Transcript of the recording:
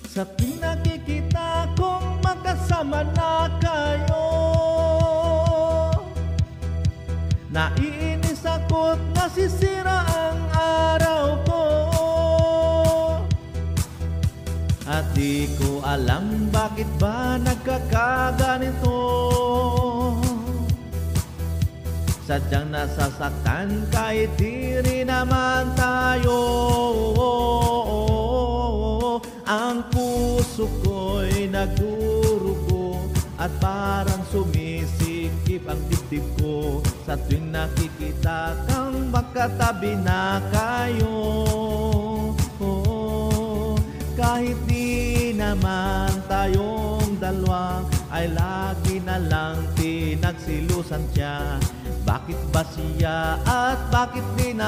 Sa tuwing nakikita kong magkasama na kayo, naiinis ako't nasisira ang araw ko. At di ko alam bakit ba nagkakaganito. Sadyang nasasaktan kahit di rin naman tayo. Ang puso ko'y nagdurugo at parang sumisikip ang dibdib ko sa tuwing nakikita kang magkatabi na kayo. Kahit di naman tayong dalawa ay lagi na lang pinagsilusan siya. Bakit ba siya at bakit di na